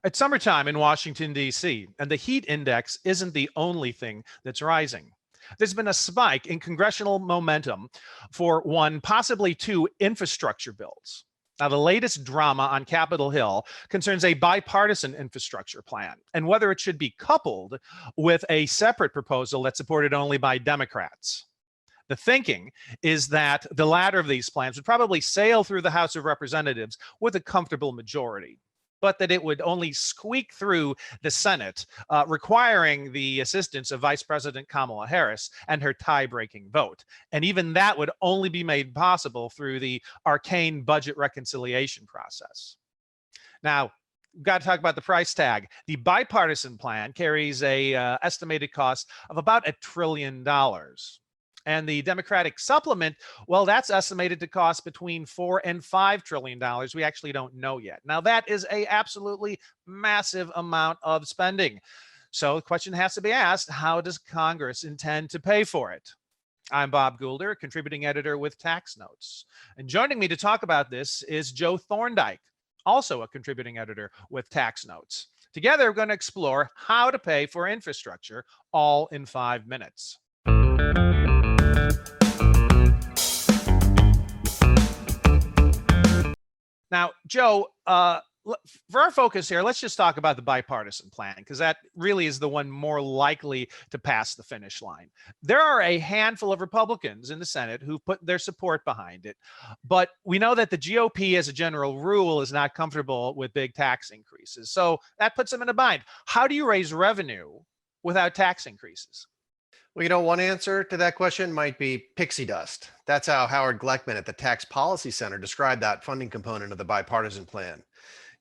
It's summertime in Washington, D.C., and the heat index isn't the only thing that's rising. There's been a spike in congressional momentum for one, possibly two infrastructure bills. Now, the latest drama on Capitol Hill concerns a bipartisan infrastructure plan and whether it should be coupled with a separate proposal that's supported only by Democrats. The thinking is that the latter of these plans would probably sail through the House of Representatives with a comfortable majority, but that it would only squeak through the Senate, requiring the assistance of Vice President Kamala Harris and her tie-breaking vote. And even that would only be made possible through the arcane budget reconciliation process. Now, we've got to talk about the price tag. The bipartisan plan carries a estimated cost of about $1 trillion. And the Democratic supplement, well, that's estimated to cost between $4 and $5 trillion. We actually don't know yet. Now, that is a absolutely massive amount of spending. So the question has to be asked, how does Congress intend to pay for it? I'm Bob Goulder, contributing editor with Tax Notes. And joining me to talk about this is Joe Thorndike, also a contributing editor with Tax Notes. Together, we're going to explore how to pay for infrastructure, all in 5 minutes. Now, Joe, for our focus here, let's just talk about the bipartisan plan, because that really is the one more likely to pass the finish line. There are a handful of Republicans in the Senate who put their support behind it, but we know that the GOP, as a general rule, is not comfortable with big tax increases. So that puts them in a bind. How do you raise revenue without tax increases? Well, one answer to that question might be pixie dust. That's how Howard Gleckman at the Tax Policy Center described that funding component of the bipartisan plan.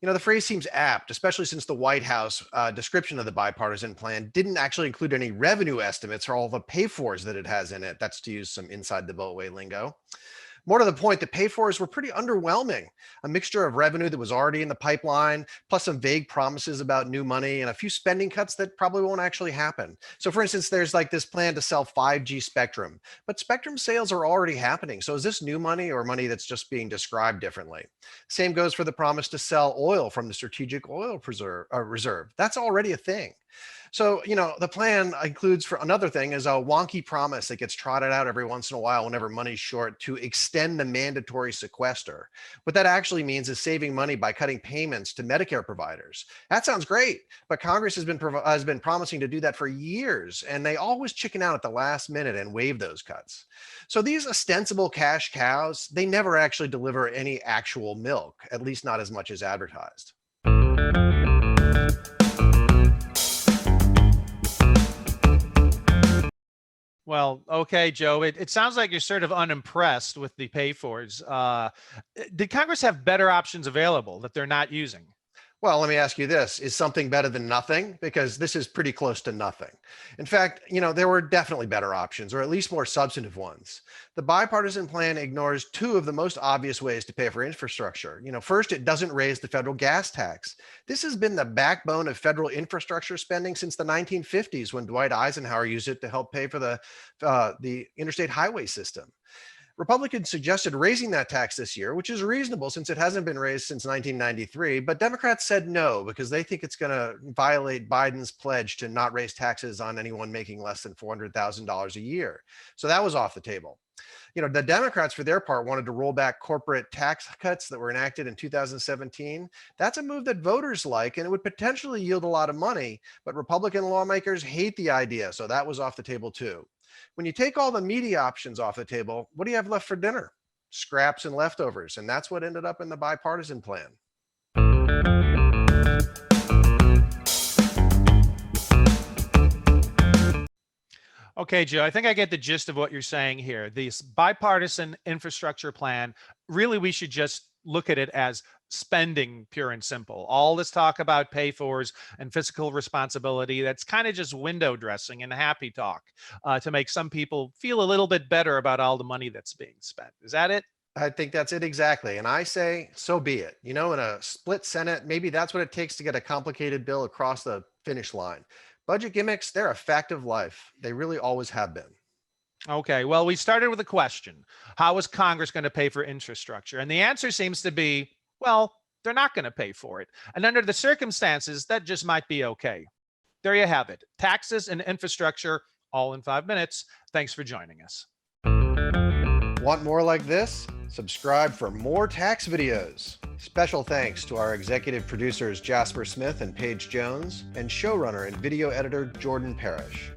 The phrase seems apt, especially since the White House description of the bipartisan plan didn't actually include any revenue estimates for all the pay-fors that it has in it. That's to use some inside the Beltway lingo. More to the point, the pay-fors were pretty underwhelming. A mixture of revenue that was already in the pipeline, plus some vague promises about new money and a few spending cuts that probably won't actually happen. So for instance, there's like this plan to sell 5G spectrum, but spectrum sales are already happening. So is this new money or money that's just being described differently? Same goes for the promise to sell oil from the Strategic Oil Reserve. That's already a thing. So, the plan includes, for another thing, is a wonky promise that gets trotted out every once in a while whenever money's short to extend the mandatory sequester. What that actually means is saving money by cutting payments to Medicare providers. That sounds great, but Congress has been promising to do that for years, and they always chicken out at the last minute and waive those cuts. So these ostensible cash cows, they never actually deliver any actual milk, at least not as much as advertised. Well, okay, Joe, it sounds like you're sort of unimpressed with the pay-fors. Did Congress have better options available that they're not using? Well, let me ask you this. Is something better than nothing? Because this is pretty close to nothing. In fact, there were definitely better options, or at least more substantive ones. The bipartisan plan ignores two of the most obvious ways to pay for infrastructure. First, it doesn't raise the federal gas tax. This has been the backbone of federal infrastructure spending since the 1950s, when Dwight Eisenhower used it to help pay for the interstate highway system. Republicans suggested raising that tax this year, which is reasonable since it hasn't been raised since 1993, but Democrats said no because they think it's going to violate Biden's pledge to not raise taxes on anyone making less than $400,000 a year. So that was off the table. The Democrats, for their part, wanted to roll back corporate tax cuts that were enacted in 2017. That's a move that voters like, and it would potentially yield a lot of money, but Republican lawmakers hate the idea, so that was off the table too. When you take all the media options off the table, what do you have left for dinner? Scraps and leftovers, and that's what ended up in the bipartisan plan. Okay, Joe, I think I get the gist of what you're saying here. This bipartisan infrastructure plan, really, we should just look at it as spending, pure and simple. All this talk about pay-fors and fiscal responsibility, that's kind of just window dressing and happy talk to make some people feel a little bit better about all the money that's being spent. Is that it? I think that's it exactly. And I say, so be it. In a split Senate, maybe that's what it takes to get a complicated bill across the finish line. Budget gimmicks, they're a fact of life. They really always have been. Okay, well, we started with a question. How is Congress going to pay for infrastructure? And the answer seems to be, well, They're not going to pay for it. And under the circumstances, that just might be okay. There you have it. Taxes and infrastructure, all in 5 minutes. Thanks for joining us. Want more like this? Subscribe for more tax videos. Special thanks to our executive producers Jasper Smith and Paige Jones, and showrunner and video editor Jordan Parrish.